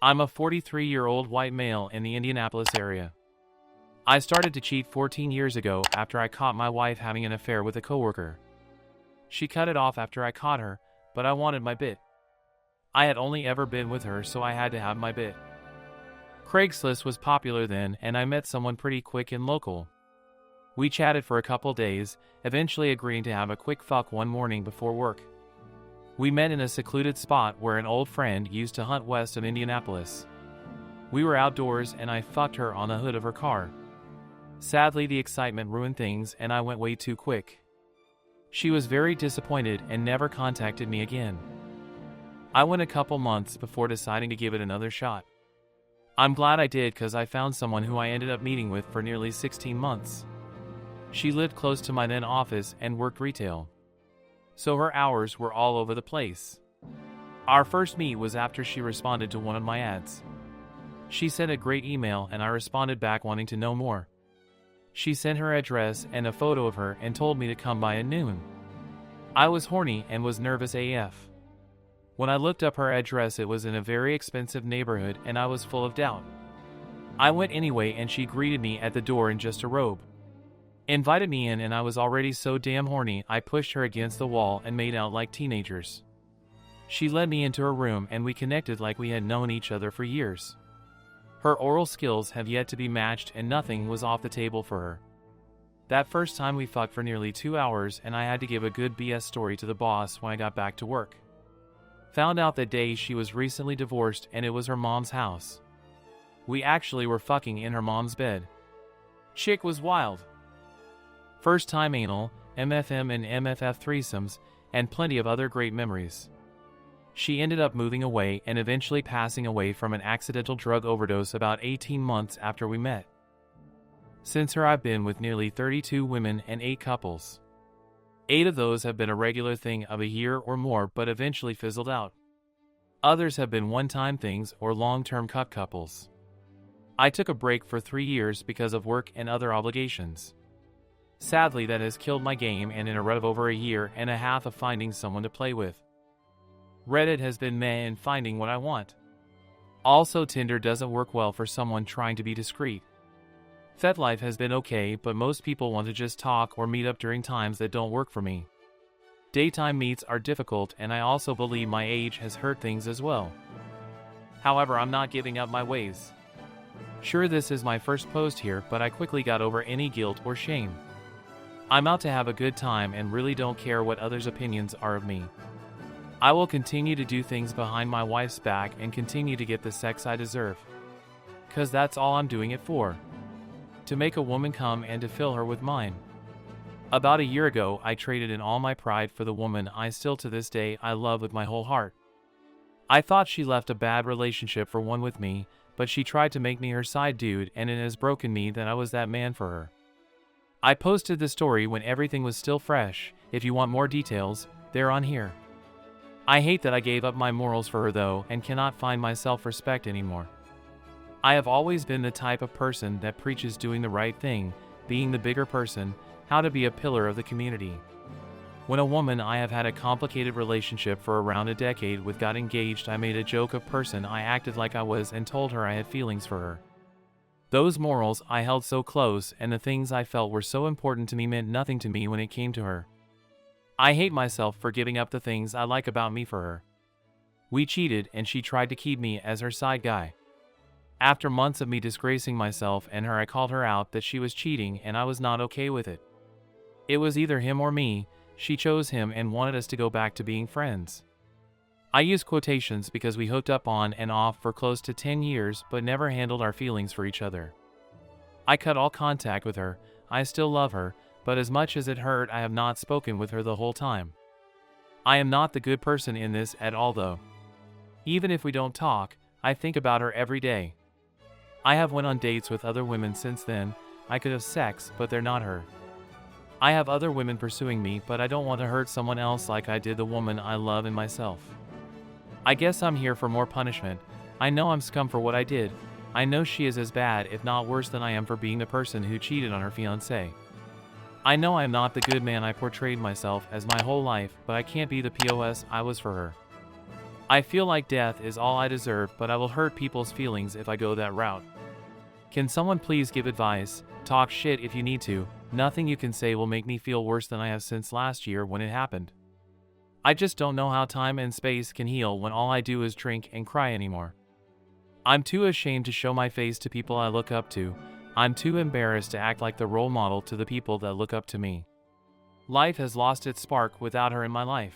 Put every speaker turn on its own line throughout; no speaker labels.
I'm a 43-year-old white male in the Indianapolis area. I started to cheat 14 years ago after I caught my wife having an affair with a coworker. She cut it off after I caught her, but I wanted my bit. I had only ever been with her, so I had to have my bit. Craigslist was popular then, and I met someone pretty quick and local. We chatted for a couple days, eventually agreeing to have a quick fuck one morning before work. We met in a secluded spot where an old friend used to hunt west of Indianapolis. We were outdoors and I fucked her on the hood of her car. Sadly, the excitement ruined things and I went way too quick. She was very disappointed and never contacted me again. I went a couple months before deciding to give it another shot. I'm glad I did, because I found someone who I ended up meeting with for nearly 16 months. She lived close to my then office and worked retail, so her hours were all over the place. Our first meet was after she responded to one of my ads. She sent a great email and I responded back wanting to know more. She sent her address and a photo of her and told me to come by at noon. I was horny and was nervous AF. When I looked up her address, it was in a very expensive neighborhood and I was full of doubt. I went anyway and she greeted me at the door in just a robe. Invited me in and I was already so damn horny I pushed her against the wall and made out like teenagers. She led me into her room and we connected like we had known each other for years. Her oral skills have yet to be matched and nothing was off the table for her. That first time we fucked for nearly 2 hours and I had to give a good BS story to the boss when I got back to work. Found out that day she was recently divorced and it was her mom's house. We actually were fucking in her mom's bed. Chick was wild. First time anal, MFM and MFF threesomes, and plenty of other great memories. She ended up moving away and eventually passing away from an accidental drug overdose about 18 months after we met. Since her, I've been with nearly 32 women and 8 couples. 8 of those have been a regular thing of a year or more but eventually fizzled out. Others have been one-time things or long-term cuck couples. I took a break for 3 years because of work and other obligations. Sadly, that has killed my game and in a rut of over a year and a half of finding someone to play with. Reddit has been meh in finding what I want. Also, Tinder doesn't work well for someone trying to be discreet. FetLife has been okay, but most people want to just talk or meet up during times that don't work for me. Daytime meets are difficult and I also believe my age has hurt things as well. However, I'm not giving up my ways. Sure, this is my first post here, but I quickly got over any guilt or shame. I'm out to have a good time and really don't care what others' opinions are of me. I will continue to do things behind my wife's back and continue to get the sex I deserve. 'Cause that's all I'm doing it for. To make a woman come and to fill her with mine. About a year ago, I traded in all my pride for the woman I still to this day I love with my whole heart. I thought she left a bad relationship for one with me, but she tried to make me her side dude and it has broken me that I was that man for her. I posted the story when everything was still fresh. If you want more details, they're on here. I hate that I gave up my morals for her though and cannot find my self-respect anymore. I have always been the type of person that preaches doing the right thing, being the bigger person, how to be a pillar of the community. When a woman I have had a complicated relationship for around a decade with got engaged, I made a joke of person I acted like I was and told her I had feelings for her. Those morals I held so close and the things I felt were so important to me meant nothing to me when it came to her. I hate myself for giving up the things I like about me for her. We cheated and she tried to keep me as her side guy. After months of me disgracing myself and her, I called her out that she was cheating and I was not okay with it. It was either him or me. She chose him and wanted us to go back to being friends. I use quotations because we hooked up on and off for close to 10 years but never handled our feelings for each other. I cut all contact with her. I still love her, but as much as it hurt, I have not spoken with her the whole time. I am not the good person in this at all though. Even if we don't talk, I think about her every day. I have went on dates with other women since then. I could have sex, but they're not her. I have other women pursuing me, but I don't want to hurt someone else like I did the woman I love and myself. I guess I'm here for more punishment. I know I'm scum for what I did. I know she is as bad, if not worse than I am for being the person who cheated on her fiancé. I know I am not the good man I portrayed myself as my whole life, but I can't be the POS I was for her. I feel like death is all I deserve, but I will hurt people's feelings if I go that route. Can someone please give advice? Talk shit if you need to. Nothing you can say will make me feel worse than I have since last year when it happened. I just don't know how time and space can heal when all I do is drink and cry anymore. I'm too ashamed to show my face to people I look up to. I'm too embarrassed to act like the role model to the people that look up to me. Life has lost its spark without her in my life.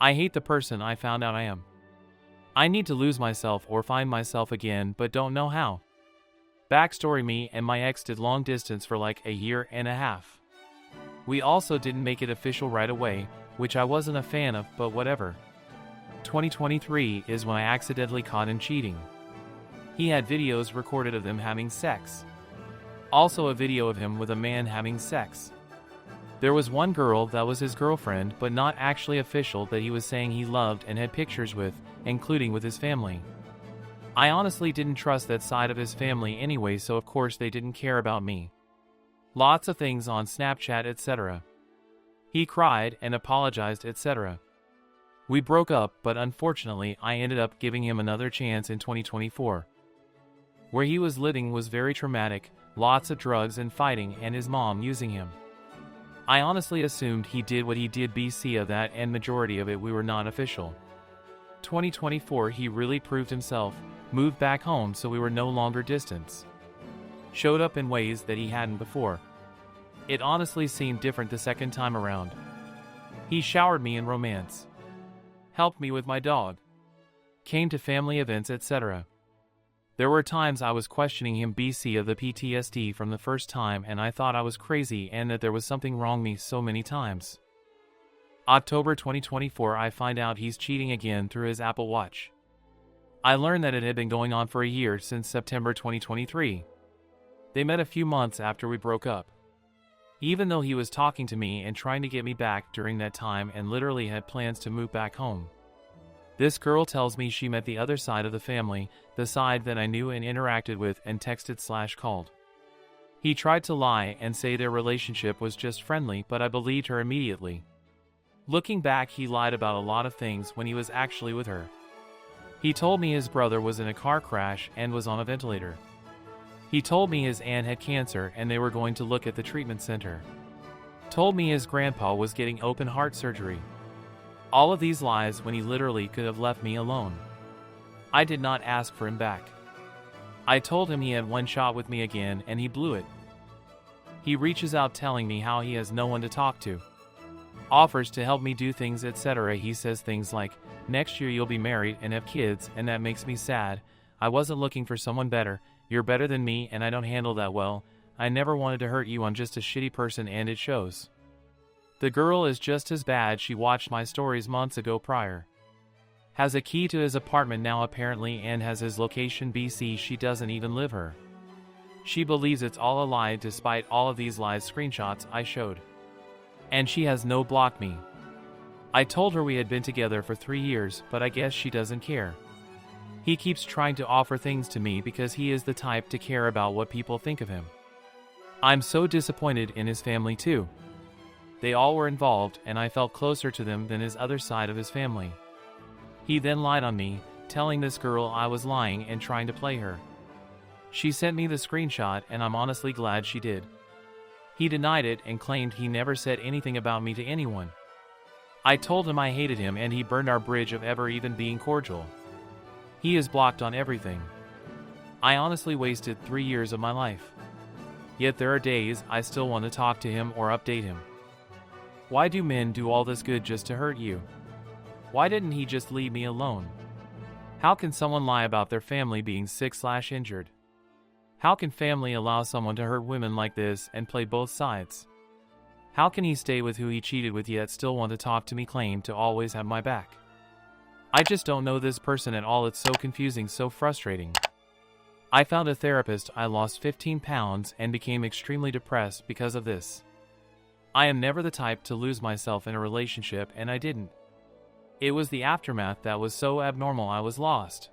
I hate the person I found out I am. I need to lose myself or find myself again, but don't know how. Backstory: me and my ex did long distance for like a year and a half. We also didn't make it official right away, which I wasn't a fan of, but whatever. 2023 is when I accidentally caught him cheating. He had videos recorded of them having sex. Also a video of him with a man having sex. There was one girl that was his girlfriend, but not actually official, that he was saying he loved and had pictures with, including with his family. I honestly didn't trust that side of his family anyway, so of course they didn't care about me. Lots of things on Snapchat, etc. He cried and apologized, etc. We broke up, but unfortunately I ended up giving him another chance in 2024. Where he was living was very traumatic, lots of drugs and fighting, and his mom using him. I honestly assumed he did what he did, BC of that, and majority of it we were not official. 2024 he really proved himself, moved back home so we were no longer distance. Showed up in ways that he hadn't before. It honestly seemed different the second time around. He showered me in romance. Helped me with my dog. Came to family events, etc. There were times I was questioning him, BC of the PTSD from the first time, and I thought I was crazy and that there was something wrong with me so many times. October 2024 I find out he's cheating again through his Apple Watch. I learned that it had been going on for a year, since September 2023. They met a few months after we broke up. Even though he was talking to me and trying to get me back during that time and literally had plans to move back home. This girl tells me she met the other side of the family, the side that I knew and interacted with and texted/called. He tried to lie and say their relationship was just friendly, but I believed her immediately. Looking back, he lied about a lot of things when he was actually with her. He told me his brother was in a car crash and was on a ventilator. He told me his aunt had cancer and they were going to look at the treatment center. Told me his grandpa was getting open heart surgery. All of these lies when he literally could have left me alone. I did not ask for him back. I told him he had one shot with me again and he blew it. He reaches out telling me how he has no one to talk to. Offers to help me do things, etc. He says things like, next year you'll be married and have kids, and that makes me sad. I wasn't looking for someone better. You're better than me and I don't handle that well. I never wanted to hurt you. I'm just a shitty person and it shows. The girl is just as bad. She watched my stories months ago prior. Has a key to his apartment now apparently and has his location, BC. She doesn't even live here. She believes it's all a lie despite all of these lies screenshots I showed. And she has no blocked me. I told her we had been together for 3 years, but I guess she doesn't care. He keeps trying to offer things to me because he is the type to care about what people think of him. I'm so disappointed in his family too. They all were involved and I felt closer to them than his other side of his family. He then lied on me, telling this girl I was lying and trying to play her. She sent me the screenshot and I'm honestly glad she did. He denied it and claimed he never said anything about me to anyone. I told him I hated him and he burned our bridge of ever even being cordial. He is blocked on everything. I honestly wasted 3 years of my life. Yet there are days I still want to talk to him or update him. Why do men do all this good just to hurt you? Why didn't he just leave me alone? How can someone lie about their family being sick/injured? How can family allow someone to hurt women like this and play both sides? How can he stay with who he cheated with yet still want to talk to me, claim to always have my back? I just don't know this person at all. It's so confusing, so frustrating. I found a therapist. I lost 15 pounds and became extremely depressed because of this. I am never the type to lose myself in a relationship and I didn't. It was the aftermath that was so abnormal. I was lost.